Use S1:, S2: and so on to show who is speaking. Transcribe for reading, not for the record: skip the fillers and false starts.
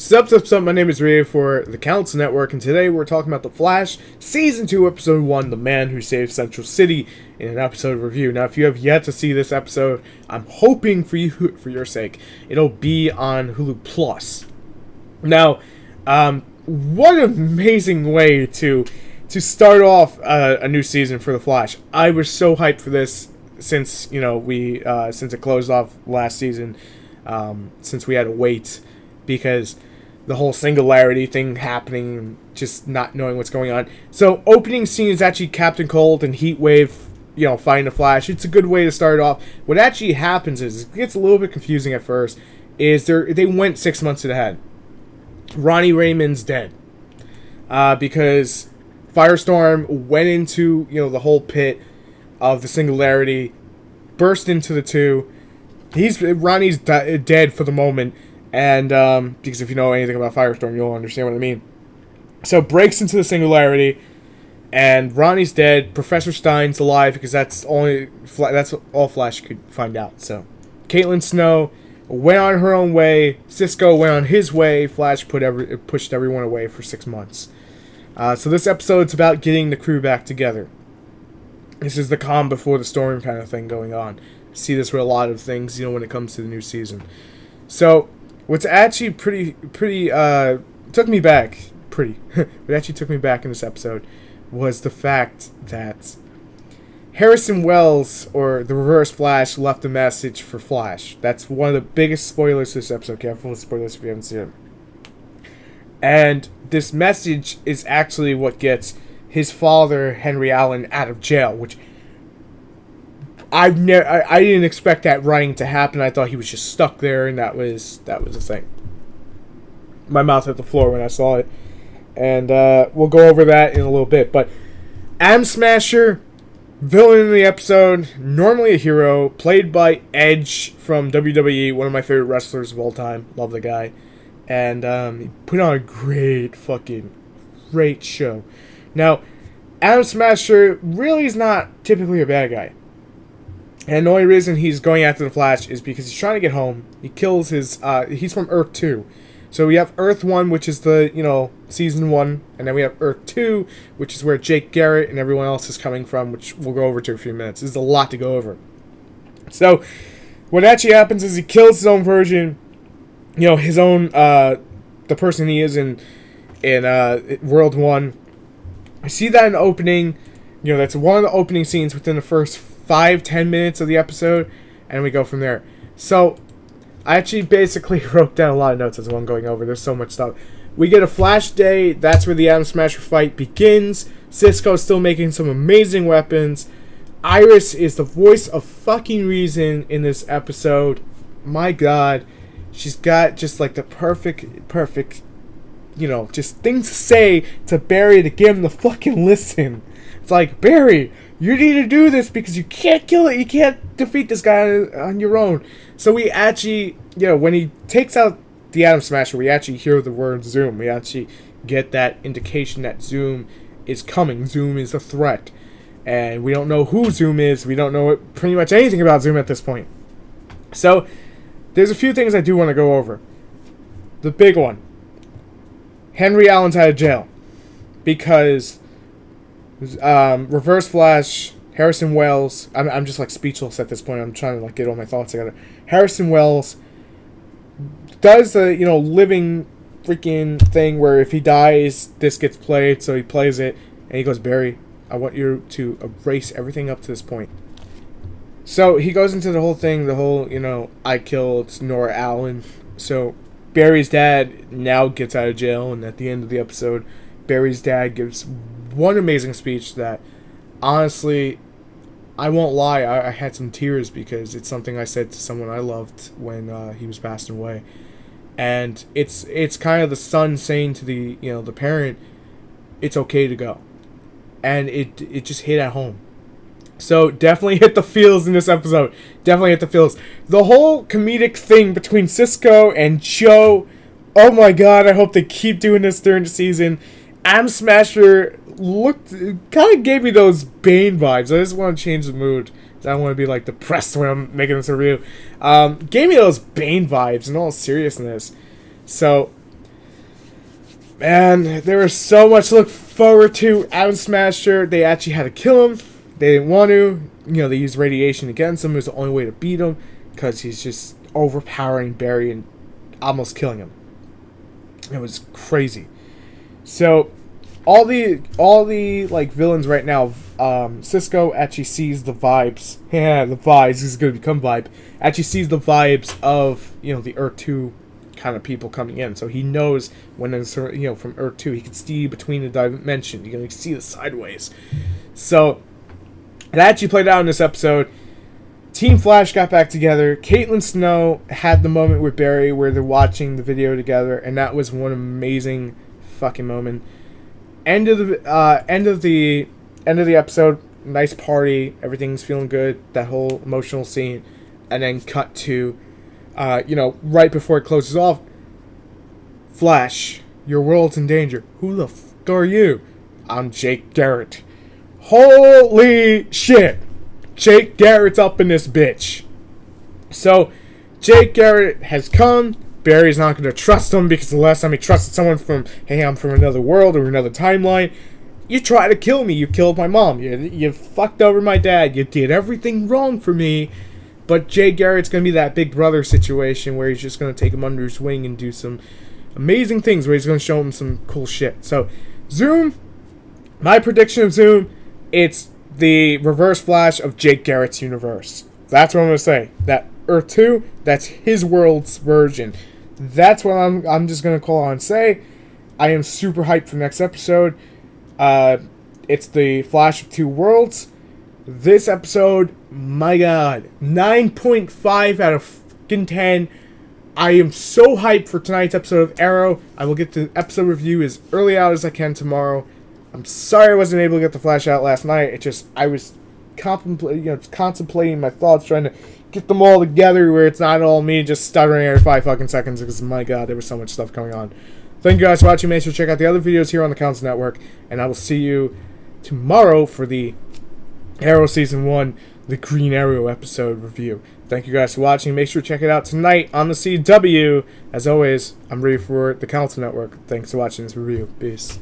S1: Sup, my name is Ria for TheCouncilNetwork, and today we're talking about The Flash, Season 2, Episode 1, The Man Who Saved Central City, in an episode review. Now, if you have yet to see this episode, I'm hoping for you, for your sake, it'll be on Hulu Plus. Now, what an amazing way to start off a new season for The Flash. I was so hyped for this since, since it closed off last season, since we had to wait, because the whole singularity thing happening, just not knowing what's going on. So, opening scene is actually Captain Cold and Heatwave, fighting the Flash. It's a good way to start off. What actually happens is, it gets a little bit confusing at first, is they went 6 months ahead. Ronnie Raymond's dead. Because Firestorm went into, the whole pit of the singularity, burst into the two. Ronnie's dead for the moment. And, because if you know anything about Firestorm, you'll understand what I mean. So, breaks into the singularity, and Ronnie's dead. Professor Stein's alive, because that's all Flash could find out. So, Caitlin Snow went on her own way. Cisco went on his way. Flash pushed everyone away for 6 months. So, this episode's about getting the crew back together. This is the calm before the storm kind of thing going on. See this with a lot of things, when it comes to the new season. So, what's actually took me back in this episode was the fact that Harrison Wells, or the Reverse Flash, left a message for Flash. That's one of the biggest spoilers to this episode. Careful with spoilers if you haven't seen it. And this message is actually what gets his father, Henry Allen, out of jail, which I didn't expect that writing to happen. I thought he was just stuck there, and that was the thing. My mouth hit the floor when I saw it, and we'll go over that in a little bit. But Atom Smasher, villain in the episode, normally a hero, played by Edge from WWE, one of my favorite wrestlers of all time. Love the guy, and he put on a great show. Now, Atom Smasher really is not typically a bad guy. And the only reason he's going after the Flash is because he's trying to get home. He kills his, he's from Earth 2. So we have Earth 1, which is the, Season 1. And then we have Earth 2, which is where Jake Garrett and everyone else is coming from, which we'll go over to in a few minutes. There's a lot to go over. So, what actually happens is he kills his own version, his own, the person he is in World 1. I see that in the opening. That's one of the opening scenes within the first 5-10 minutes of the episode, and we go from there. So, I actually basically wrote down a lot of notes as I'm going over. There's so much stuff. We get a Flash Day. That's where the Atom Smasher fight begins. Cisco's still making some amazing weapons. Iris is the voice of fucking reason in this episode. My God. She's got just like the perfect, just things to say to Barry to get him to fucking listen. It's like, Barry, you need to do this because you can't kill it. You can't defeat this guy on your own. So we actually, when he takes out the Atom Smasher, we actually hear the word Zoom. We actually get that indication that Zoom is coming. Zoom is a threat. And we don't know who Zoom is. We don't know pretty much anything about Zoom at this point. So there's a few things I do want to go over. The big one. Henry Allen's out of jail. Because Reverse Flash, Harrison Wells, I'm just speechless at this point. I'm trying to get all my thoughts together. Harrison Wells does the living freaking thing where if he dies, this gets played, so he plays it, and he goes, Barry, I want you to erase everything up to this point. So he goes into the whole I killed Nora Allen. So Barry's dad now gets out of jail, and at the end of the episode, Barry's dad gives one amazing speech that, honestly, I won't lie, I had some tears because it's something I said to someone I loved when he was passing away. And it's kind of the son saying to the the parent, it's okay to go. And it just hit at home. So definitely hit the feels in this episode. Definitely hit the feels. The whole comedic thing between Cisco and Joe, oh my God, I hope they keep doing this during the season. Atom Smasher kind of gave me those Bane vibes. I just want to change the mood. I don't want to be depressed when I'm making this review. Gave me those Bane vibes in all seriousness. So Man, there was so much to look forward to. Atom Smasher, they actually had to kill him. They didn't want to. They used radiation against him. It was the only way to beat him because he's just overpowering Barry and almost killing him. It was crazy. So, all the like villains right now, Cisco actually sees the vibes. Yeah, the vibes. This is going to become vibe. Actually sees the vibes of the Earth 2 kind of people coming in, so he knows when it's from Earth 2. He can see between the dimension. You can see the sideways. So it actually played out in this episode. Team Flash got back together. Caitlin Snow had the moment with Barry where they're watching the video together, and that was one amazing fucking moment. End of the episode. Nice party. Everything's feeling good. That whole emotional scene, and then cut to, right before it closes off. Flash, your world's in danger. Who the fuck are you? I'm Jake Garrett. Holy shit! Jake Garrett's up in this bitch. So, Jake Garrett has come. Barry's not going to trust him because the last time he trusted someone from, hey, I'm from another world or another timeline, you tried to kill me. You killed my mom. You fucked over my dad. You did everything wrong for me. But Jake Garrett's going to be that big brother situation where he's just going to take him under his wing and do some amazing things where he's going to show him some cool shit. So, Zoom, my prediction of Zoom, it's the reverse Flash of Jake Garrett's universe. That's what I'm going to say. That Earth 2, that's his world's version. That's what I'm just going to call on and say. I am super hyped for next episode. It's the Flash of Two Worlds. This episode, my god, 9.5 out of fucking 10. I am so hyped for tonight's episode of Arrow. I will get the episode review as early out as I can tomorrow. I'm sorry I wasn't able to get the Flash out last night. I was contemplating my thoughts, trying to get them all together where it's not all me just stuttering every 5 fucking seconds because, my god, there was so much stuff going on. Thank you guys for watching. Make sure to check out the other videos here on the Council Network, and I will see you tomorrow for the Arrow Season 1, the Green Arrow episode review. Thank you guys for watching. Make sure to check it out tonight on the CW. As always, I'm ready for the Council Network. Thanks for watching this review. Peace.